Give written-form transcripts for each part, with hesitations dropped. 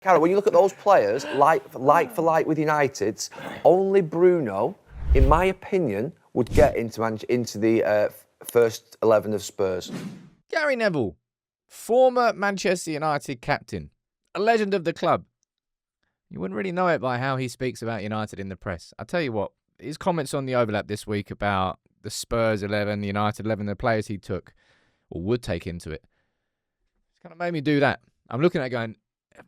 Carol, when you look at those players, like for like with United, only Bruno, in my opinion, would get into the first 11 of Spurs. Gary Neville, former Manchester United captain, a legend of the club. You wouldn't really know it by how he speaks about United in the press. I'll tell you what, his comments on the overlap this week about the Spurs 11, the United 11, the players he took or would take into it, it's kind of made me do that. I'm looking at it going,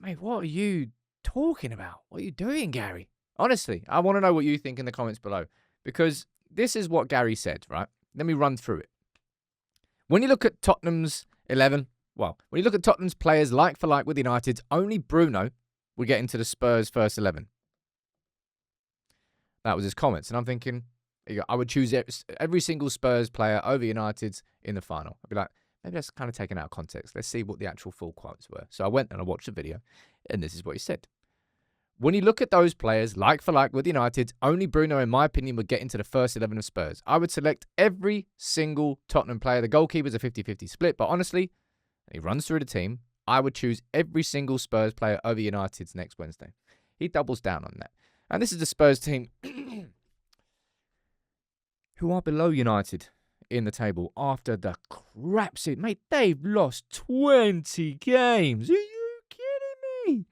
mate, what are you talking about? What are you doing, Gary? Honestly, I want to know what you think in the comments below, because this is what Gary said, right? Let me run through it. When you look at Tottenham's 11, when you look at Tottenham's players like for like with United's, only Bruno would get into the Spurs first 11. That was his comments. And I'm thinking, I would choose every single Spurs player over United's in the final. I'd be like, maybe that's kind of taken out of context. Let's see what the actual full quotes were. So I went and I watched the video, and this is what he said. When you look at those players, like for like with United, only Bruno, in my opinion, would get into the first 11 of Spurs. I would select every single Tottenham player. The goalkeeper's a 50-50 split, but honestly, he runs through the team. I would choose every single Spurs player over United's next Wednesday. He doubles down on that. And this is the Spurs team who are below United in the table after the crap season. Mate, they've lost 20 games. Are you kidding me?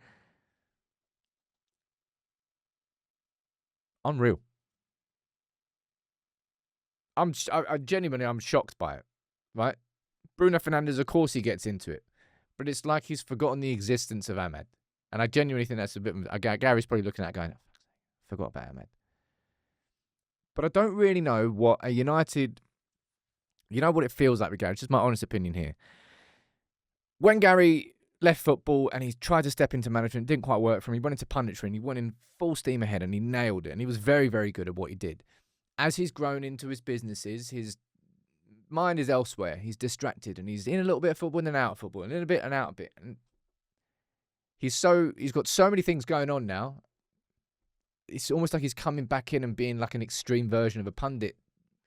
Unreal. I genuinely, I'm shocked by it, right? Bruno Fernandes, of course he gets into it, but it's like he's forgotten the existence of Ahmed. And I genuinely think that's a bit, Gary's probably looking at it going, forgot about Ahmed. But I don't really know what a United, you know what it feels like with Gary, it's just my honest opinion here. When Gary left football and he tried to step into management, it didn't quite work for him. He went into punditry and he went in full steam ahead and he nailed it. And he was very, very good at what he did. As he's grown into his businesses, his mind is elsewhere. He's distracted and he's in a little bit of football and then out of football, and in a bit and out a bit. And he's got so many things going on now. It's almost like he's coming back in and being like an extreme version of a pundit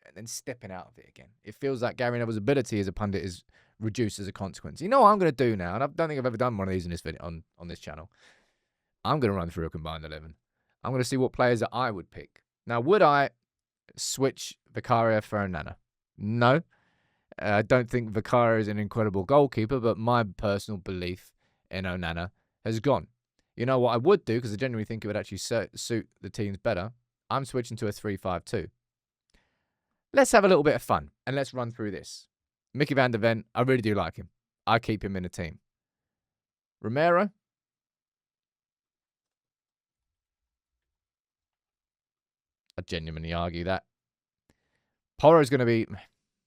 and then stepping out of it again. It feels like Gary Neville's ability as a pundit is reduced as a consequence. You know what I'm going to do now, and I don't think I've ever done one of these in this video on this channel. I'm going to run through a combined 11. I'm going to see what players that I would pick. Now, would I switch Vicaria for Onana? No. I don't think Vicaria is an incredible goalkeeper, but my personal belief in Onana has gone. You know what I would do, because I genuinely think it would actually suit the teams better? I'm switching to a 3-5-2. Let's have a little bit of fun, and let's run through this. Mickey van der Ven, I really do like him. I keep him in the team. Romero. I genuinely argue that. Porro's going to be,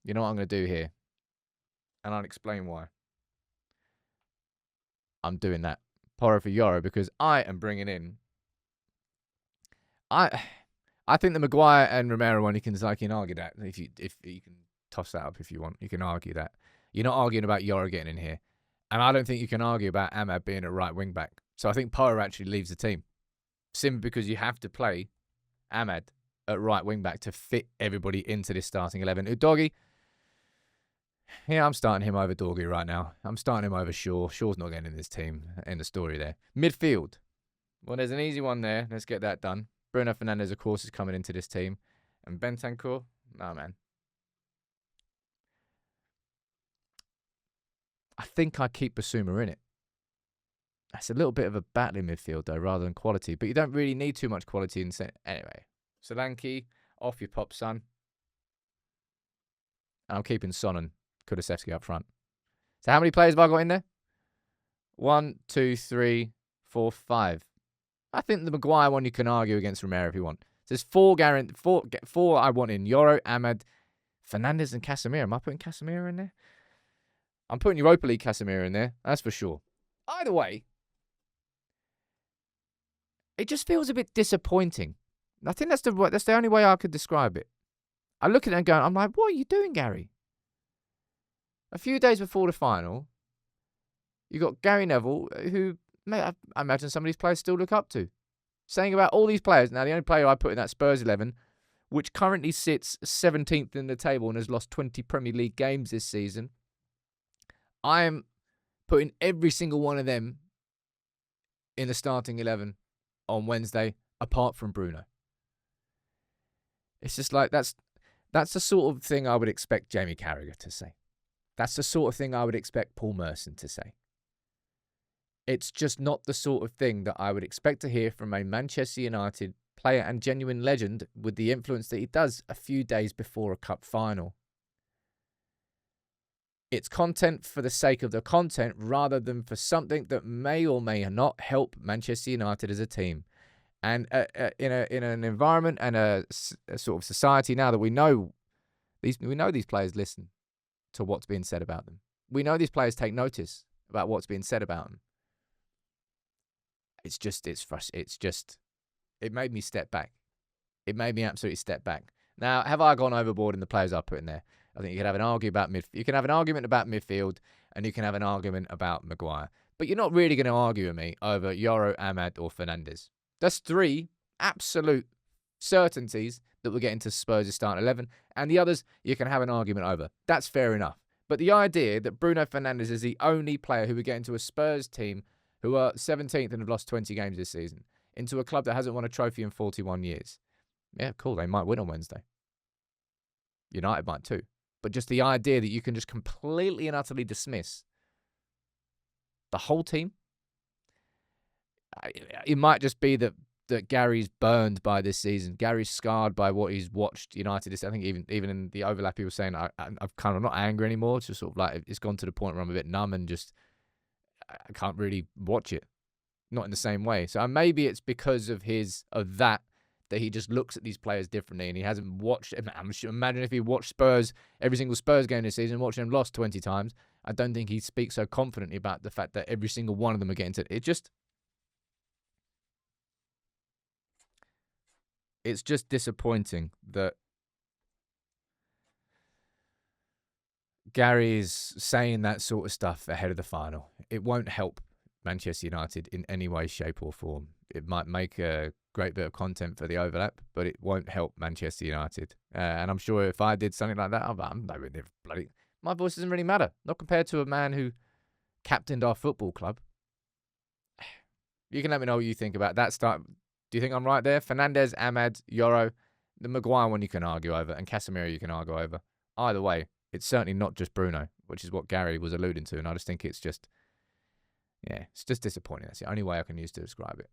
you know what I'm going to do here? And I'll explain why. I'm doing that. Porro for Yoro, because I am bringing in... I think the Maguire and Romero one, you can argue that. If you can toss that up if you want, you can argue that. You're not arguing about Yoro getting in here. And I don't think you can argue about Ahmad being a right wing back. So I think Porro actually leaves the team. Simply because you have to play Ahmad at right wing back to fit everybody into this starting 11. Udogie, yeah, I'm starting him over Dorgy right now. I'm starting him over Shaw. Shaw's not getting in this team. End of story there. Midfield. Well, there's an easy one there. Let's get that done. Bruno Fernandes, of course, is coming into this team. And Bentancur? Nah, man. I think I keep Basuma in it. That's a little bit of a battling midfield, though, rather than quality. But you don't really need too much quality in set. Anyway. Solanke, off your pop, son. And I'm keeping Son and Kulusevski up front. So how many players have I got in there? 1, 2, 3, 4, 5. I think the Maguire one you can argue against Romero if you want. So there's four I want in. Yoro, Ahmad, Fernandes, and Casemiro. Am I putting Casemiro in there? I'm putting Europa League Casemiro in there. That's for sure. Either way, it just feels a bit disappointing. I think that's the only way I could describe it. I look at it and go, I'm like, what are you doing, Gary? A few days before the final, you got Gary Neville, who I imagine some of these players still look up to. Saying about all these players. Now, the only player I put in that Spurs 11, which currently sits 17th in the table and has lost 20 Premier League games this season, I am putting every single one of them in the starting 11 on Wednesday, apart from Bruno. It's just like that's the sort of thing I would expect Jamie Carragher to say. That's the sort of thing I would expect Paul Merson to say. It's just not the sort of thing that I would expect to hear from a Manchester United player and genuine legend with the influence that he does a few days before a cup final. It's content for the sake of the content rather than for something that may or may not help Manchester United as a team. And in an environment and a sort of society now that we know these players listen to what's being said about them. We know these players take notice about what's being said about them. It made me step back. It made me absolutely step back. Now, have I gone overboard in the players I put in there? I think you can have an argument about You can have an argument about midfield, and you can have an argument about Maguire. But you're not really going to argue with me over Yoro, Ahmad, or Fernandes. That's 3 absolute certainties that we'll get into Spurs' starting 11, and the others you can have an argument over. That's fair enough. But the idea that Bruno Fernandes is the only player who would get into a Spurs team who are 17th and have lost 20 games this season, into a club that hasn't won a trophy in 41 years. Yeah, cool, they might win on Wednesday. United might too. But just the idea that you can just completely and utterly dismiss the whole team, it might just be that Gary's burned by this season. Gary's scarred by what he's watched United. I think even in the overlap, he was saying, I'm kind of not angry anymore. It's just sort of like it's gone to the point where I'm a bit numb and just I can't really watch it. Not in the same way. So maybe it's because of that he just looks at these players differently and he hasn't watched. Imagine if he watched Spurs, every single Spurs game this season, watching them lost 20 times. I don't think he'd speak so confidently about the fact that every single one of them are getting to it. It's just disappointing that Gary's saying that sort of stuff ahead of the final. It won't help Manchester United in any way, shape or form. It might make a great bit of content for the overlap, but it won't help Manchester United. And I'm sure if I did something like that, my voice doesn't really matter. Not compared to a man who captained our football club. You can let me know what you think about that start. Do you think I'm right there? Fernandes, Ahmad, Yoro, the Maguire one you can argue over, and Casemiro you can argue over. Either way, it's certainly not just Bruno, which is what Gary was alluding to, and I just think it's just disappointing. That's the only way I can use to describe it.